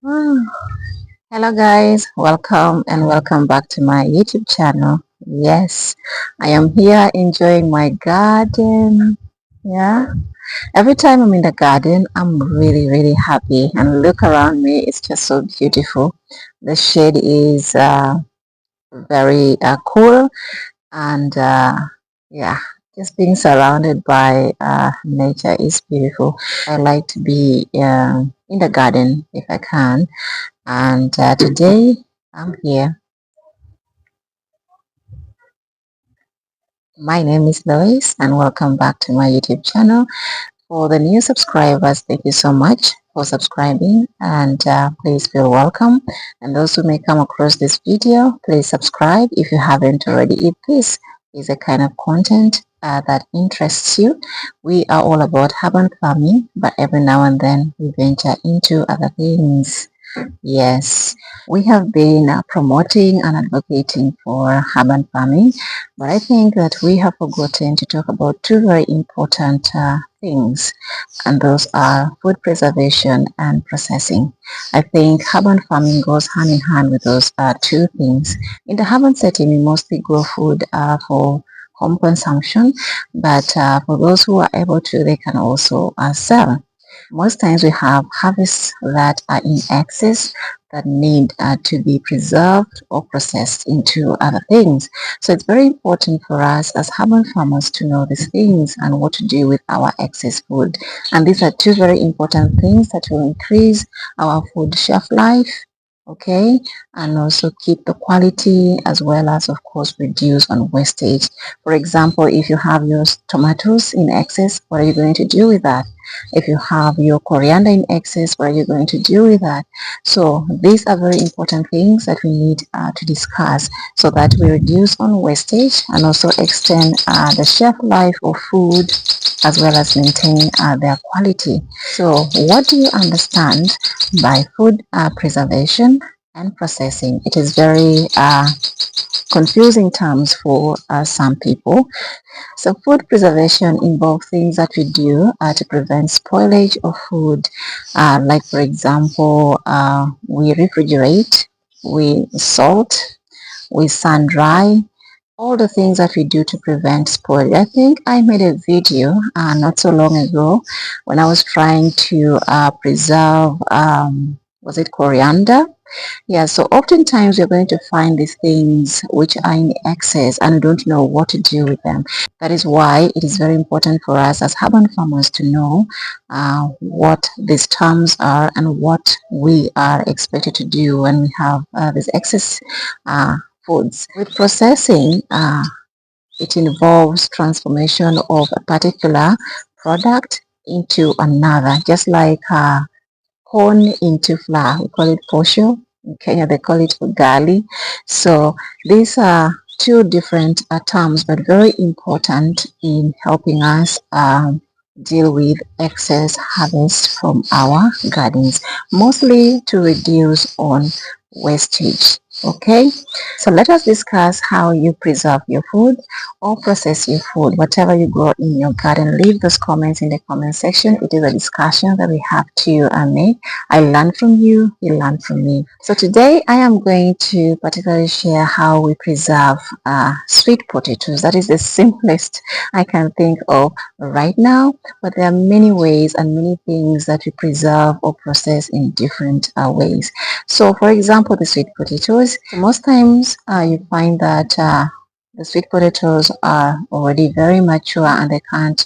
Ah, Hello guys, welcome and welcome back to my YouTube channel. Yes, I am here enjoying my garden. Yeah, every time I'm in the garden, I'm really happy and look around me, it's just so beautiful. The shade is very cool and yeah, just being surrounded by nature is beautiful. I like to be in the garden if I can, and today I'm here. My name is Lois and welcome back to my YouTube channel. For the new subscribers, thank you so much for subscribing and please feel welcome. And those who may come across this video, please subscribe if you haven't already. If this is a kind of content that interests you, we are all about urban farming, but every now and then we venture into other things. Yes, we have been promoting and advocating for urban farming, but I think that we have forgotten to talk about two very important things, and those are food preservation and processing. I think urban farming goes hand in hand with those two things. In the urban setting, we mostly grow food for home consumption, but for those who are able to, they can also sell. Most times we have harvests that are in excess that need to be preserved or processed into other things. So it's very important for us as urban farmers to know these things and what to do with our excess food. And these are two very important things that will increase our food shelf life, okay, and also keep the quality as well as, of course, reduce on wastage. For example, if you have your tomatoes in excess, what are you going to do with that? If you have your coriander in excess, what are you going to do with that? So these are very important things that we need to discuss so that we reduce on wastage and also extend the shelf life of food as well as maintain their quality. So what do you understand by food preservation and processing? It is very confusing terms for some people. So food preservation involves things that we do to prevent spoilage of food. Like for example, we refrigerate, we salt, we sun dry, all the things that we do to prevent spoilage. I think I made a video not so long ago when I was trying to preserve, was it coriander? Yeah, so oftentimes you're going to find these things which are in excess and you don't know what to do with them. That is why it is very important for us as urban farmers to know what these terms are and what we are expected to do when we have this excess foods. With processing, it involves transformation of a particular product into another, just like corn into flour. We call it posho. In Kenya, they call it ugali. So these are two different terms, but very important in helping us deal with excess harvest from our gardens, mostly to reduce on wastage. Okay, so let us discuss how you preserve your food or process your food, whatever you grow in your garden. Leave those comments in the comment section. It is a discussion that we have to make. I learn from you, you learn from me. So today I am going to particularly share how we preserve sweet potatoes. That is the simplest I can think of right now, but there are many ways and many things that we preserve or process in different ways. So for example, the sweet potatoes, most times you find that the sweet potatoes are already very mature and they can't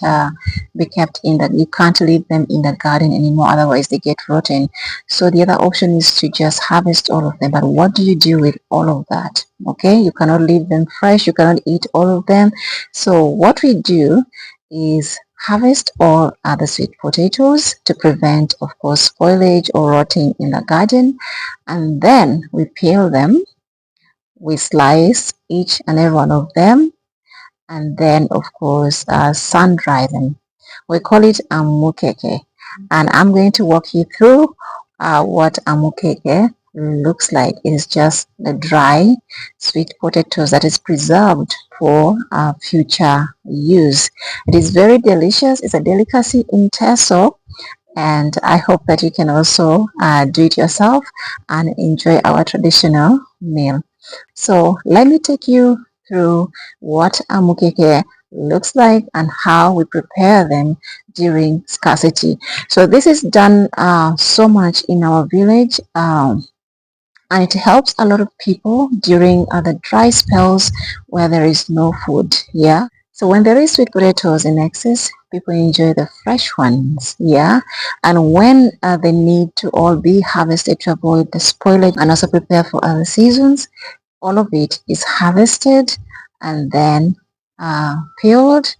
be kept in that. You can't leave them in the garden anymore, otherwise they get rotten. So the other option is to just harvest all of them. But what do you do with all of that? Okay, you cannot leave them fresh, you cannot eat all of them. So what we do is harvest all other sweet potatoes to prevent, of course, spoilage or rotting in the garden, and then we peel them, we slice each and every one of them, and then of course sun dry them. We call it amukeke, and I'm going to walk you through what amukeke looks like. It is just the dry sweet potatoes that is preserved for future use. It is very delicious. It's a delicacy in Teso, And I hope that you can also do it yourself and enjoy our traditional meal. So let me take you through what a mukeke looks like and how we prepare them during scarcity. So this is done so much in our village. And it helps a lot of people during the dry spells where there is no food. Yeah. So when there is sweet potatoes in excess, people enjoy the fresh ones. Yeah. And when they need to all be harvested to avoid the spoilage and also prepare for other seasons, all of it is harvested and then peeled,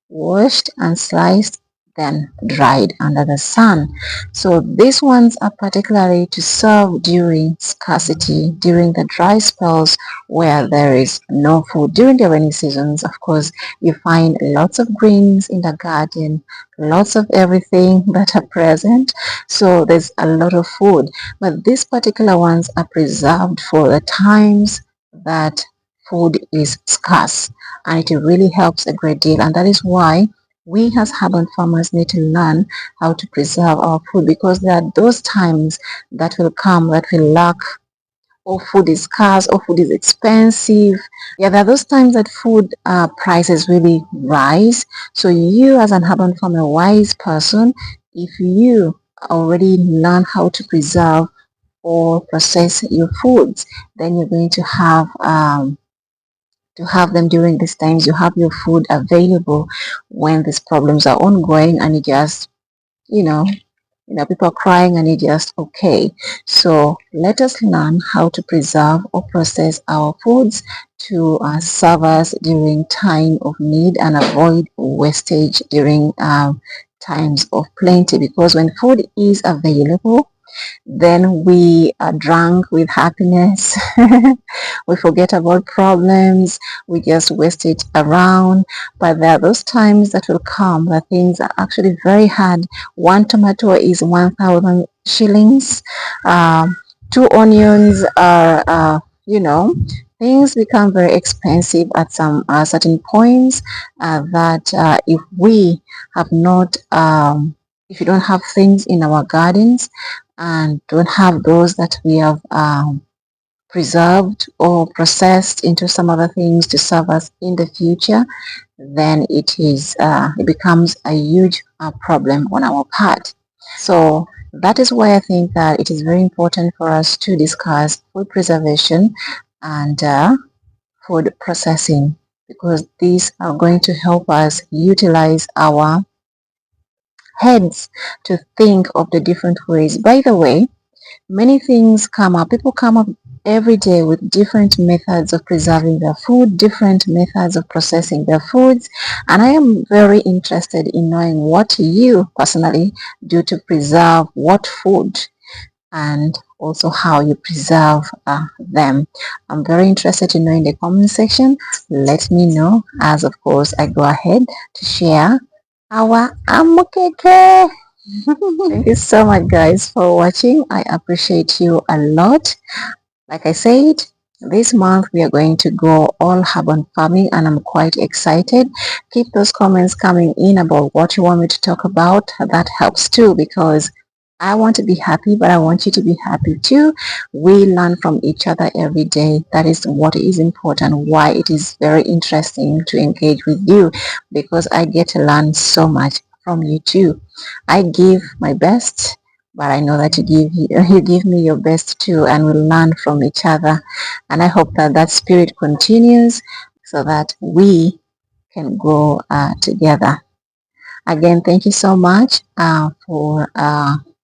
washed and sliced, then dried under the sun. So these ones are particularly to serve during scarcity, during the dry spells where there is no food. During the rainy seasons, of course, you find lots of greens in the garden, lots of everything that are present. So there's a lot of food. But these particular ones are preserved for the times that food is scarce, and it really helps a great deal. And that is why we as urban farmers need to learn how to preserve our food, because there are those times that will come that will lack, or food is scarce, or food is expensive. Yeah, there are those times that food prices really rise. So you as an urban farmer, wise person, if you already learn how to preserve or process your foods, then you're going to have them during these times. You have your food available when these problems are ongoing, and you just, you know, people are crying and you just okay. So let us learn how to preserve or process our foods to serve us during time of need and avoid wastage during times of plenty. Because when food is available, then we are drunk with happiness. We forget about problems. We just waste it around. But there are those times that will come that things are actually very hard. One tomato is 1,000 shillings. Two onions are, things become very expensive at some certain points that if we have not, if you don't have things in our gardens and don't have those that we have preserved or processed into some other things to serve us in the future, then it becomes a huge problem on our part. So that is why I think that it is very important for us to discuss food preservation and food processing, because these are going to help us utilize our heads to think of the different ways. By the way, many things come up. People come up every day with different methods of preserving their food, different methods of processing their foods. And I am very interested in knowing what you personally do to preserve what food, and also how you preserve them. I'm very interested to know in the comment section. Let me know, as of course I go ahead to share our amukeke. Thank you so much guys for watching. I appreciate you a lot. Like I said, this month we are going to go all urban farming, and I'm quite excited. Keep those comments coming in about what you want me to talk about. That helps too, because I want to be happy, but I want you to be happy too. We learn from each other every day. That is what is important, why it is very interesting to engage with you, because I get to learn so much from you too. I give my best, but I know that you give me your best too, and we'll learn from each other. And I hope that that spirit continues so that we can grow together. Again, thank you so much for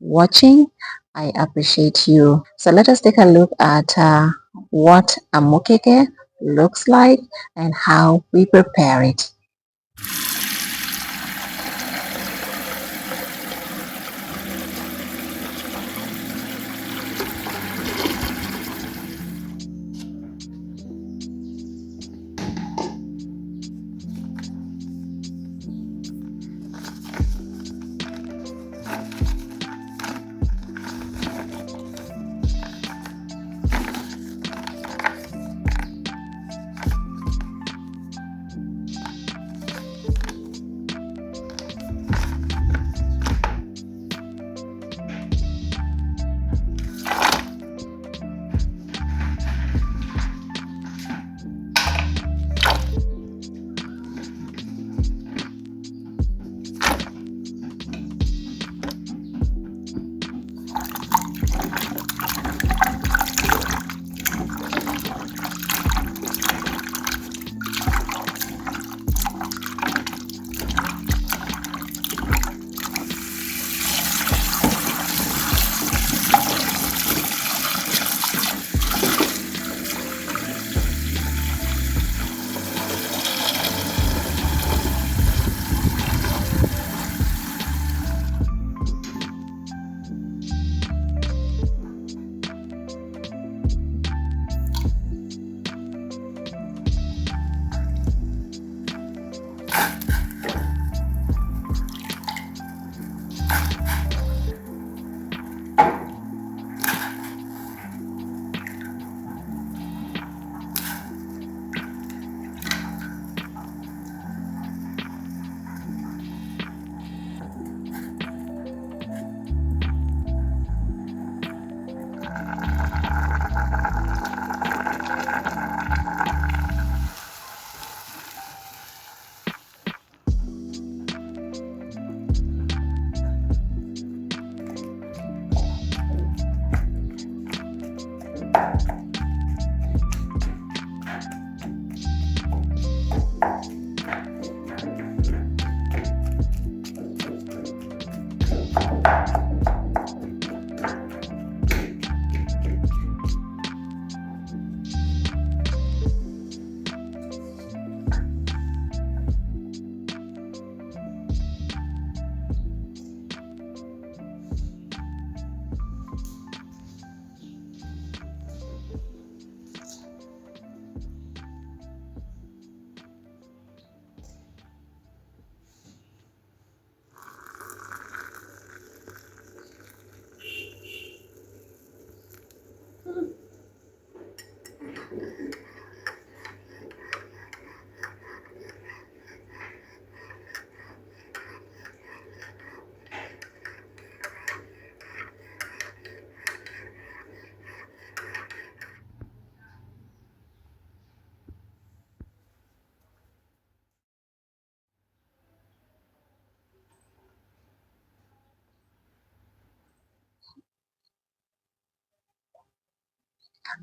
watching. I appreciate you. So let us take a look at what a mokeke looks like and how we prepare it.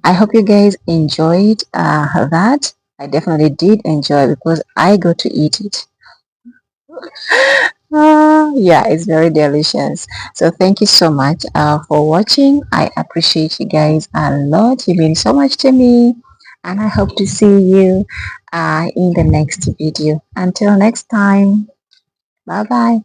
I hope you guys enjoyed that. I definitely did enjoy because I got to eat it. Yeah, it's very delicious. So thank you so much for watching. I appreciate you guys a lot. You mean so much to me. And I hope to see you in the next video. Until next time, bye bye.